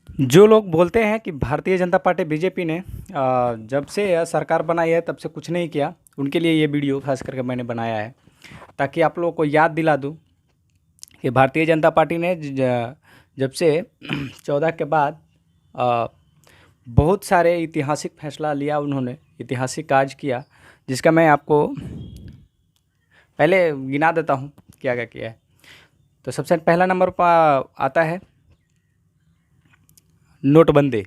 जो लोग बोलते हैं कि भारतीय जनता पार्टी बीजेपी ने जब से यह सरकार बनाई है तब से कुछ नहीं किया, उनके लिए ये वीडियो खास करके मैंने बनाया है ताकि आप लोगों को याद दिला दूं कि भारतीय जनता पार्टी ने जब से 14 के बाद अ, बहुत सारे ऐतिहासिक फैसला लिया, उन्होंने ऐतिहासिक काज किया, जिसका मैं आपको पहले गिना देता हूँ क्या क्या किया है। तो सबसे पहला नंबर पर आता है नोटबंदी,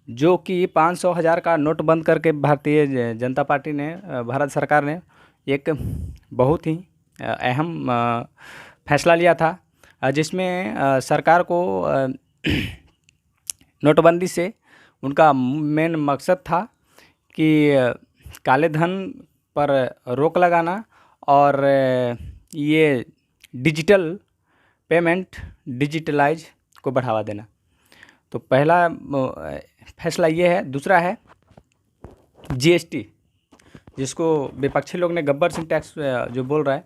जो कि 500 हज़ार का नोट बंद करके भारतीय जनता पार्टी ने, भारत सरकार ने एक बहुत ही अहम फैसला लिया था, जिसमें सरकार को नोटबंदी से उनका मेन मकसद था कि काले धन पर रोक लगाना और ये डिजिटल पेमेंट, डिजिटलाइज को बढ़ावा देना। तो पहला फैसला ये है। दूसरा है जीएसटी, जिसको विपक्षी लोग ने गब्बर सिंह टैक्स जो बोल रहा है,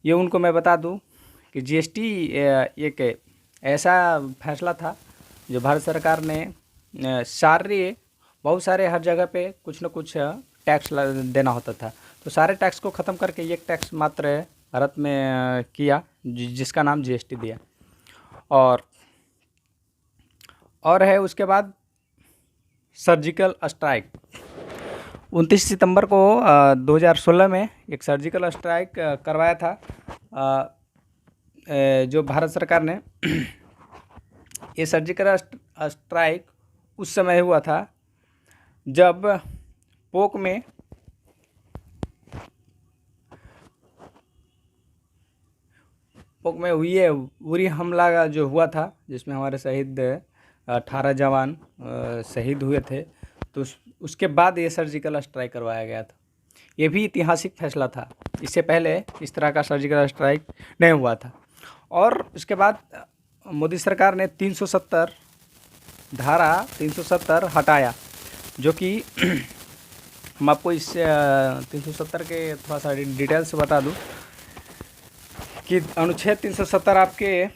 ये उनको मैं बता दूं कि जीएसटी एक ऐसा फैसला था जो भारत सरकार ने बहुत सारे हर जगह पे कुछ न कुछ टैक्स देना होता था, तो सारे टैक्स को ख़त्म करके एक टैक्स मात्र भारत में किया, जिसका नाम जीएसटी दिया। और है उसके बाद सर्जिकल स्ट्राइक। 29 सितंबर को 2016 में एक सर्जिकल स्ट्राइक करवाया था, जो भारत सरकार ने ये सर्जिकल स्ट्राइक उस समय हुआ था जब पोक में हुई है उरी हमला का जो हुआ था, जिसमें हमारे शहीद 18 जवान शहीद हुए थे, तो उसके बाद ये सर्जिकल स्ट्राइक करवाया गया था। ये भी ऐतिहासिक फैसला था, इससे पहले इस तरह का सर्जिकल स्ट्राइक नहीं हुआ था। और उसके बाद मोदी सरकार ने 370 धारा 370 हटाया, जो कि हम आपको इस 370 के थोड़ा सा डिटेल से बता दूं कि अनुच्छेद 370 आपके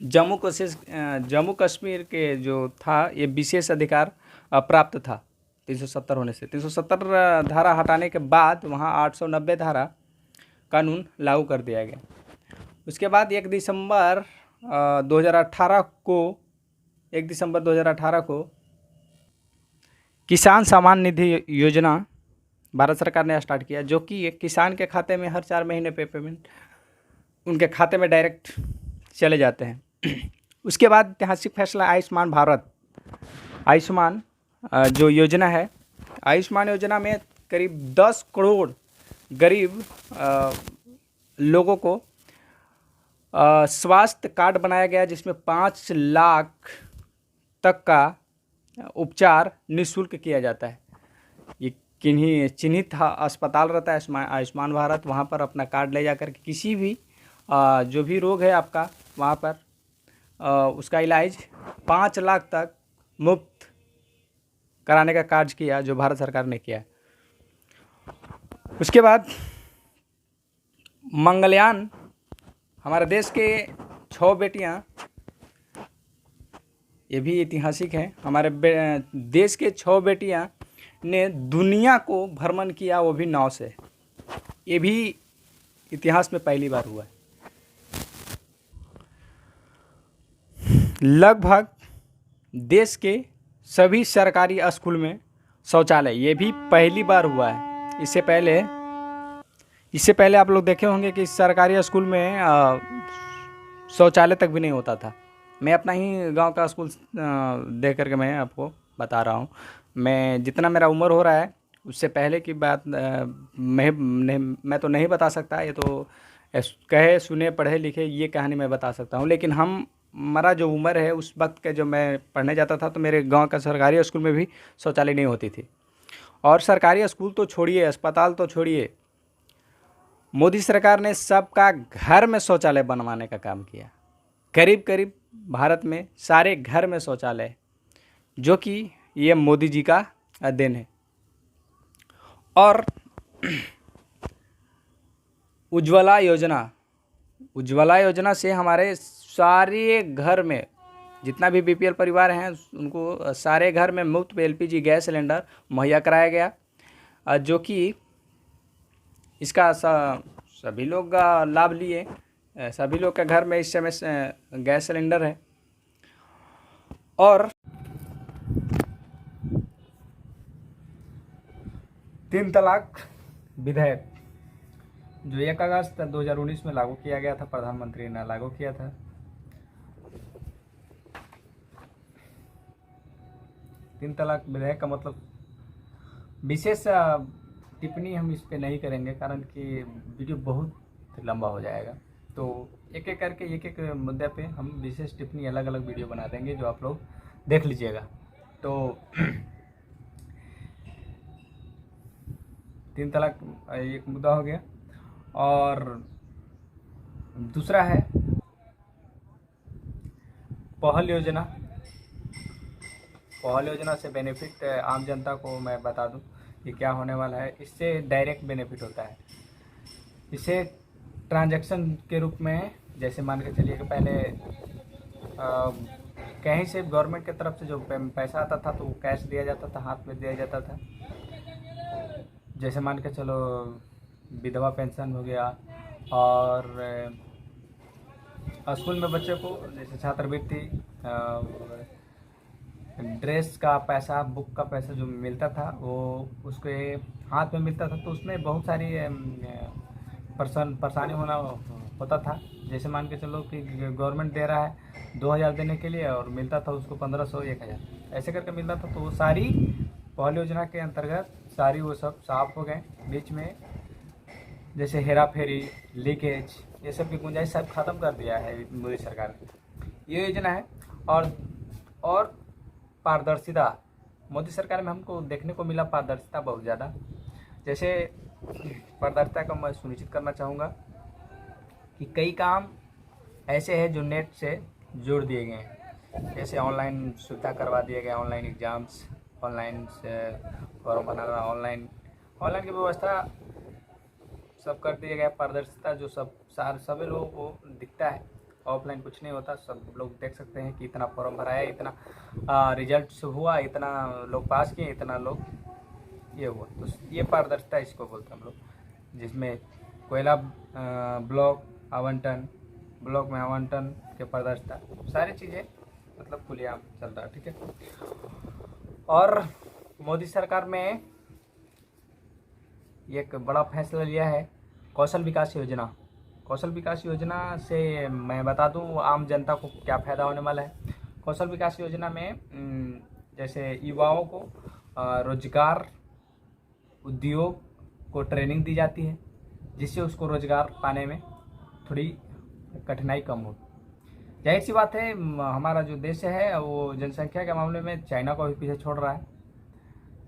जम्मू कश्मीर के जो था, ये विशेष अधिकार प्राप्त था 370 होने से। 370 धारा हटाने के बाद वहाँ 890 धारा कानून लागू कर दिया गया। उसके बाद 1 दिसंबर 2018 को किसान सम्मान निधि योजना भारत सरकार ने स्टार्ट किया, जो कि एक किसान के खाते में हर 4 महीने पे पेमेंट उनके खाते में डायरेक्ट चले जाते हैं। उसके बाद ऐतिहासिक फैसला आयुष्मान भारत। आयुष्मान जो योजना है, आयुष्मान योजना में करीब 10 करोड़ गरीब लोगों को स्वास्थ्य कार्ड बनाया गया, जिसमें 5 लाख तक का उपचार निःशुल्क किया जाता है। ये किन्हीं चिन्हित अस्पताल रहता है आयुष्मान भारत, वहाँ पर अपना कार्ड ले जाकर के किसी भी जो भी रोग है आपका, वहाँ पर उसका इलाज 5 लाख तक मुफ्त कराने का कार्य किया, जो भारत सरकार ने किया। उसके बाद मंगलयान, हमारे देश के 6 बेटियां, ये भी ऐतिहासिक है। हमारे देश के 6 बेटियां ने दुनिया को भ्रमण किया, वो भी नाव से। ये भी इतिहास में पहली बार हुआ है। लगभग देश के सभी सरकारी स्कूल में शौचालय, ये भी पहली बार हुआ है। इससे पहले आप लोग देखे होंगे कि सरकारी स्कूल में शौचालय तक भी नहीं होता था। मैं अपना ही गांव का स्कूल देख करके मैं आपको बता रहा हूं। मैं जितना मेरा उम्र हो रहा है उससे पहले की बात मैं तो नहीं बता सकता, ये तो कहे सुने पढ़े लिखे ये कहानी मैं बता सकता हूं। लेकिन हमारा जो उम्र है उस वक्त के, जो मैं पढ़ने जाता था, तो मेरे गांव का सरकारी स्कूल में भी शौचालय नहीं होती थी। और सरकारी स्कूल तो छोड़िए, अस्पताल तो छोड़िए, मोदी सरकार ने सबका घर में शौचालय बनवाने का काम किया। करीब करीब भारत में सारे घर में शौचालय, जो कि ये मोदी जी का देन है। और उज्ज्वला योजना से हमारे सारे घर में जितना भी बीपीएल परिवार हैं उनको सारे घर में मुफ्त में एलपीजी गैस सिलेंडर मुहैया कराया गया, जो कि इसका सभी लोग लाभ लिए। सभी लोग के घर में इस समय गैस सिलेंडर है। और 3 तलाक विधेयक जो 1 अगस्त 2019 में लागू किया गया था, प्रधानमंत्री ने लागू किया था। तीन तलाक विधेयक का मतलब विशेष टिप्पणी हम इस पे नहीं करेंगे, कारण कि वीडियो बहुत लंबा हो जाएगा। तो एक एक करके एक एक मुद्दे पे हम विशेष टिप्पणी अलग अलग वीडियो बना देंगे, जो आप लोग देख लीजिएगा। तो 3 तलाक एक मुद्दा हो गया। और दूसरा है पहल योजना। पहल योजना से बेनिफिट आम जनता को मैं बता दूं कि क्या होने वाला है। इससे डायरेक्ट बेनिफिट होता है। इसे ट्रांजैक्शन के रूप में, जैसे मान के चलिए कि पहले कहीं से गवर्नमेंट की तरफ से जो पैसा आता था तो वो कैश दिया जाता था, हाथ में दिया जाता था। जैसे मान के चलो विधवा पेंशन हो गया, और स्कूल में बच्चे को जैसे छात्रवृत्ति, ड्रेस का पैसा, बुक का पैसा जो मिलता था वो उसके हाथ में मिलता था। तो उसमें बहुत सारी परेशानी होता था। जैसे मान के चलो कि गवर्नमेंट दे रहा है 2000 देने के लिए और मिलता था उसको 1500 1000 ऐसे करके मिलता था। तो वो सारी पहल योजना के अंतर्गत सारी वो सब साफ हो गए। बीच में जैसे हेरा फेरी, लीकेज, ये सब की गुंजाइश सब खत्म कर दिया है मोदी सरकार ने। ये योजना है। और पारदर्शिता, मोदी सरकार में हमको देखने को मिला पारदर्शिता बहुत ज़्यादा। जैसे पारदर्शिता का मैं सुनिश्चित करना चाहूँगा कि कई काम ऐसे हैं जो नेट से जोड़ दिए गए हैं। जैसे ऑनलाइन सुविधा करवा दिए गए, ऑनलाइन एग्ज़ाम्स, ऑनलाइन फॉर्म बनाना, ऑनलाइन की व्यवस्था सब कर दिया गया। पारदर्शिता जो सभी लोगों को दिखता है, ऑफलाइन कुछ नहीं होता। सब लोग देख सकते हैं कि इतना फॉर्म भरा है, इतना रिजल्ट हुआ, इतना लोग पास किए, इतना लोग ये हुआ। तो ये पारदर्शिता इसको बोलते हैं हम लोग। जिसमें कोयला ब्लॉक में आवंटन के पारदर्शिता, सारी चीज़ें मतलब खुलेआम चल रहा है। ठीक है। और मोदी सरकार में एक बड़ा फैसला लिया है कौशल विकास योजना। कौशल विकास योजना से मैं बता दूं आम जनता को क्या फ़ायदा होने वाला है। कौशल विकास योजना में जैसे युवाओं को रोजगार, उद्योग को ट्रेनिंग दी जाती है, जिससे उसको रोजगार पाने में थोड़ी कठिनाई कम हो। जाहिर सी बात है, हमारा जो देश है वो जनसंख्या के मामले में चाइना को भी पीछे छोड़ रहा है।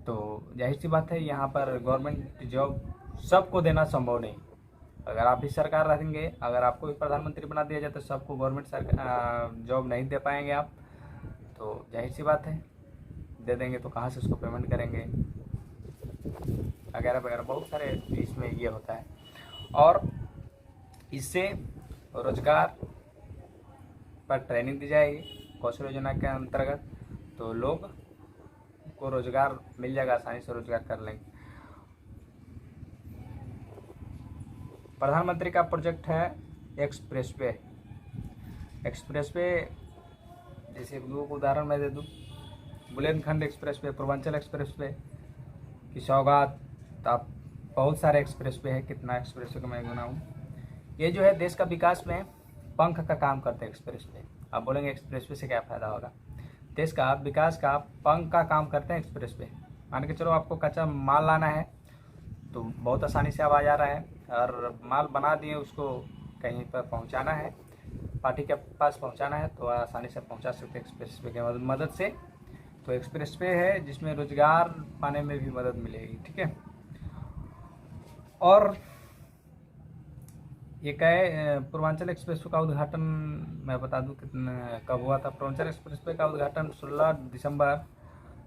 तो जाहिर सी बात है यहाँ पर गवर्नमेंट जॉब सबको देना संभव नहीं। अगर आप भी सरकार रहेंगे, अगर आपको भी प्रधानमंत्री बना दिया जाए तो सबको गवर्नमेंट जॉब नहीं दे पाएंगे आप। तो जाहिर सी बात है, दे देंगे तो कहाँ से उसको पेमेंट करेंगे वगैरह वगैरह, बहुत सारे इसमें ये होता है। और इससे रोजगार पर ट्रेनिंग दी जाएगी कौशल योजना के अंतर्गत, तो लोग को रोजगार मिल जाएगा, आसानी से रोजगार कर लेंगे। प्रधानमंत्री का प्रोजेक्ट है एक्सप्रेस वे। जैसे दो उदाहरण मैं दे दूँ, Bundelkhand express way, Purvanchal express way की सौगात। आप बहुत सारे एक्सप्रेस वे है, कितना एक्सप्रेस वे का मैं गिनाऊँ। ये जो है देश का विकास में पंख का काम करते हैं एक्सप्रेस वे। आप बोलेंगे एक्सप्रेस वे से क्या फ़ायदा होगा। देश का विकास का पंख का काम करते हैं एक्सप्रेस वे। मान के चलो आपको कच्चा माल लाना है तो बहुत आसानी से अब आ जा रहा है, और माल बना दिए उसको कहीं पर पहुंचाना है, पार्टी के पास पहुंचाना है तो आसानी से पहुंचा सकते हैं एक्सप्रेस वे की मदद से। तो एक्सप्रेस वे है जिसमें रोजगार पाने में भी मदद मिलेगी। ठीक है। और ये है पूर्वांचल एक्सप्रेस वे का उद्घाटन मैं बता दूं कितना कब हुआ था। पूर्वांचल एक्सप्रेस वे का उद्घाटन 16 दिसंबर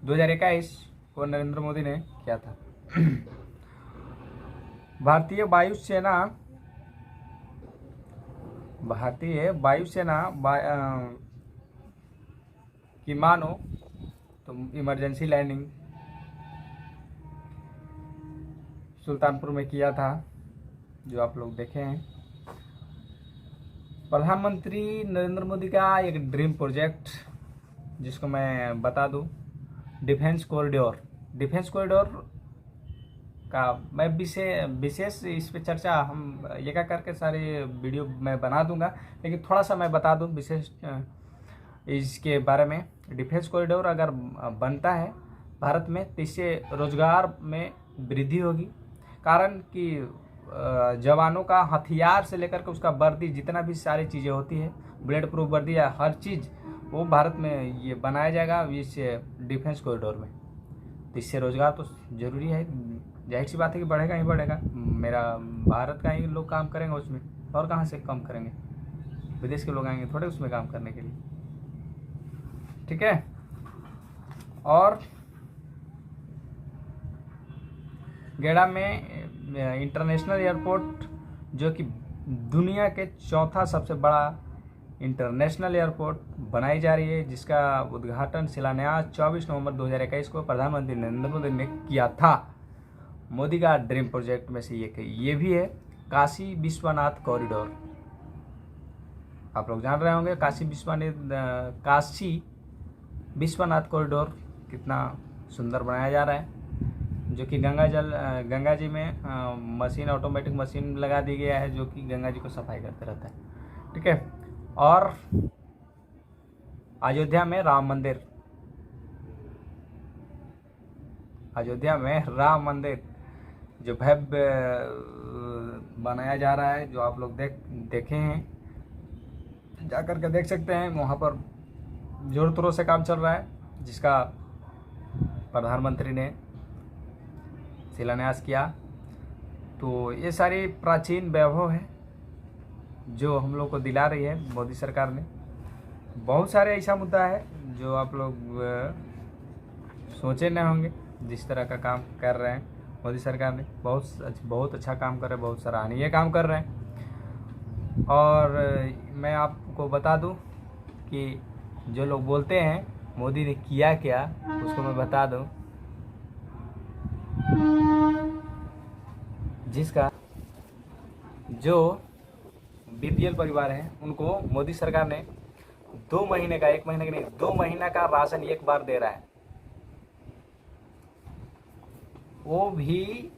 2021 को नरेंद्र मोदी ने किया था। भारतीय वायुसेना कि मानो तुम इमरजेंसी लैंडिंग सुल्तानपुर में किया था, जो आप लोग देखे हैं। प्रधानमंत्री नरेंद्र मोदी का एक ड्रीम प्रोजेक्ट, जिसको मैं बता दूं, डिफेंस कॉरिडोर। डिफेंस कॉरिडोर का मैं विशेष इस पे चर्चा हम एक करके सारे वीडियो मैं बना दूंगा, लेकिन थोड़ा सा मैं बता दूं विशेष इसके बारे में। डिफेंस कॉरिडोर अगर बनता है भारत में तो इससे रोजगार में वृद्धि होगी, कारण कि जवानों का हथियार से लेकर के उसका वर्दी, जितना भी सारी चीज़ें होती है, बुलेट प्रूफ वर्दी या हर चीज़, वो भारत में ये बनाया जाएगा इस डिफेंस कॉरिडोर में। तो इससे रोजगार तो जरूरी है, जाहिर सी बात है कि बढ़ेगा ही बढ़ेगा। मेरा भारत का ही लोग काम करेंगे उसमें, और कहाँ से कम करेंगे? विदेश के लोग आएंगे थोड़े उसमें काम करने के लिए, ठीक है। और गेड़ा में इंटरनेशनल एयरपोर्ट, जो कि दुनिया के चौथा सबसे बड़ा इंटरनेशनल एयरपोर्ट बनाई जा रही है, जिसका उद्घाटन शिलान्यास 24 नवंबर 2021 को प्रधानमंत्री नरेंद्र मोदी ने किया था। मोदी का ड्रीम प्रोजेक्ट में से ये भी है काशी विश्वनाथ कॉरिडोर। आप लोग जान रहे होंगे काशी विश्वनाथ कॉरिडोर कितना सुंदर बनाया जा रहा है, जो कि गंगा जी में मशीन, ऑटोमेटिक मशीन लगा दी गया है, जो कि गंगा जी को सफाई करते रहता है, ठीक है। और अयोध्या में राम मंदिर, जो भव्य बनाया जा रहा है, जो आप लोग देखे हैं, जाकर के देख सकते हैं। वहाँ पर जोर तोरों से काम चल रहा है, जिसका प्रधानमंत्री ने शिलान्यास किया। तो ये सारी प्राचीन वैभव है जो हम लोग को दिला रही है मोदी सरकार ने। बहुत सारे ऐसा मुद्दा है जो आप लोग सोचे नहीं होंगे, जिस तरह का काम कर रहे हैं मोदी सरकार ने। बहुत अच्छा काम कर रहे हैं, बहुत सराहनीय काम कर रहे हैं। और मैं आपको बता दूं कि जो लोग बोलते हैं मोदी ने किया क्या, उसको मैं बता दूं। जिसका जो बीपीएल परिवार है, उनको मोदी सरकार ने 2 महीने का, 1 महीने का नहीं, 2 महीना का राशन एक बार दे रहा है, वो भी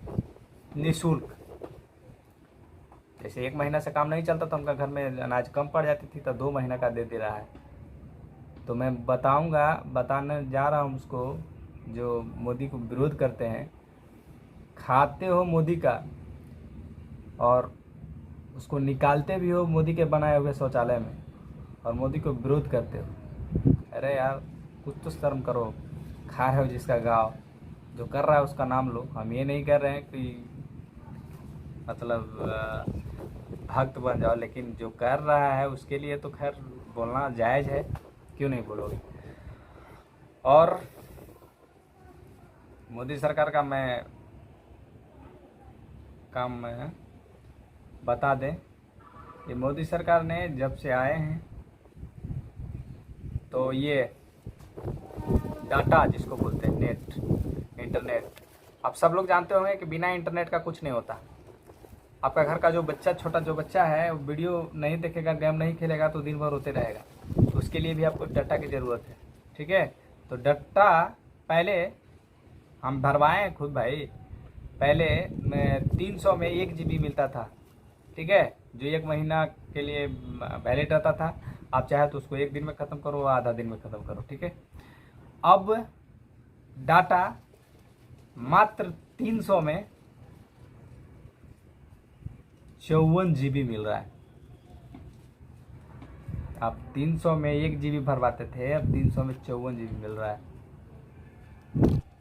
निःशुल्क। जैसे 1 महीना से काम नहीं चलता तो उनका घर में अनाज कम पड़ जाती थी, तो 2 महीना का दे रहा है। तो मैं बताने जा रहा हूँ उसको, जो मोदी को विरोध करते हैं, खाते हो मोदी का और उसको निकालते भी हो मोदी के बनाए हुए शौचालय में, और मोदी को विरोध करते हो। अरे यार, कुछ तो शर्म करो। खा रहे हो जिसका गाँव, जो कर रहा है उसका नाम लो। हम ये नहीं कर रहे हैं कि मतलब भक्त बन जाओ, लेकिन जो कर रहा है उसके लिए तो खैर बोलना जायज़ है, क्यों नहीं बोलोगे। और मोदी सरकार का मैं काम में बता दें, ये मोदी सरकार ने जब से आए हैं तो ये डाटा, जिसको बोलते हैं नेट, इंटरनेट, आप सब लोग जानते होंगे कि बिना इंटरनेट का कुछ नहीं होता। आपका घर का जो बच्चा, छोटा जो बच्चा है, वो वीडियो नहीं देखेगा, गेम नहीं खेलेगा तो दिन भर रोते रहेगा। तो उसके लिए भी आपको डाटा की ज़रूरत है, ठीक है। तो डाटा पहले हम भरवाएं खुद भाई। पहले 300 में 1 GB मिलता था, ठीक है, जो 1 महीना के लिए वैलिड रहता था। आप चाहे तो उसको 1 दिन में ख़त्म करो, आधा दिन में ख़त्म करो, ठीक है। अब डाटा मात्र 300 में 54 GB मिल रहा है। आप 300 में 1 GB भरवाते थे, अब 300 में 54 GB मिल रहा है।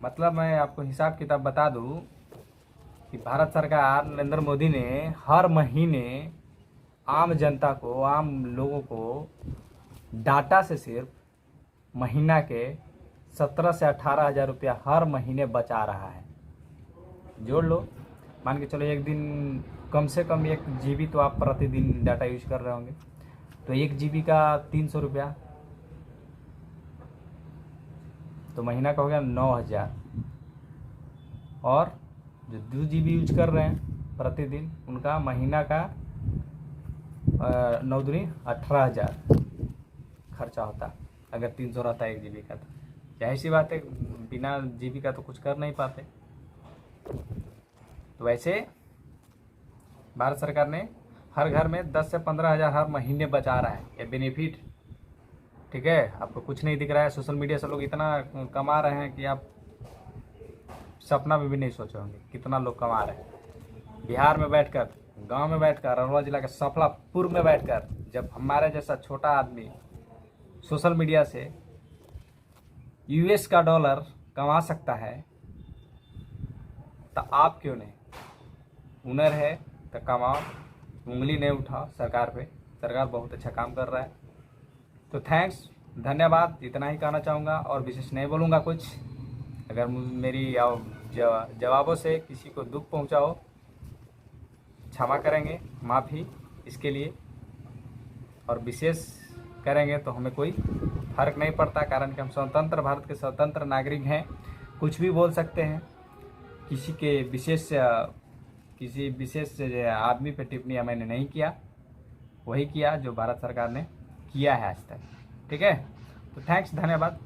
मतलब मैं आपको हिसाब किताब बता दूं कि भारत सरकार नरेंद्र मोदी ने हर महीने आम जनता को, आम लोगों को डाटा से सिर्फ महीना के 17 से 18 हज़ार रुपया हर महीने बचा रहा है। जोड़ लो, मान के चलो एक दिन कम से कम 1 GB तो आप प्रतिदिन डाटा यूज कर रहे होंगे, तो 1 GB का 300 रुपया, तो महीना का हो गया 9,000। और जो 2 GB यूज कर रहे हैं प्रतिदिन, उनका महीना का 9 दूनी 18,000 खर्चा होता अगर 300 रहता है 1 GB का। तो जाहिर सी बात है बिना GB का तो कुछ कर नहीं पाते। तो वैसे भारत सरकार ने हर घर में 10 से 15,000 हर महीने बचा रहा है, ये बेनिफिट। ठीक है, आपको कुछ नहीं दिख रहा है। सोशल मीडिया से लोग इतना कमा रहे हैं कि आप सपना में भी नहीं सोचे होंगे कितना लोग कमा रहे हैं। बिहार में बैठकर, गांव में बैठकर, अरवल जिला के सफलापुर में बैठकर जब हमारे जैसा छोटा आदमी सोशल मीडिया से US का डॉलर कमा सकता है, तो आप क्यों नहीं? हुनर है तो कमाओ, उंगली नहीं उठाओ सरकार पे। सरकार बहुत अच्छा काम कर रहा है। तो थैंक्स, धन्यवाद, इतना ही कहना चाहूँगा और विशेष नहीं बोलूँगा कुछ। अगर मेरी जवाबों से किसी को दुख पहुँचा हो, क्षमा करेंगे, माफ़ी इसके लिए। और विशेष करेंगे तो हमें कोई फर्क नहीं पड़ता, कारण कि हम स्वतंत्र भारत के स्वतंत्र नागरिक हैं, कुछ भी बोल सकते हैं। किसी विशेष आदमी पे टिप्पणी मैंने नहीं किया, वही किया जो भारत सरकार ने किया है आज तक। ठीक है, तो थैंक्स, धन्यवाद।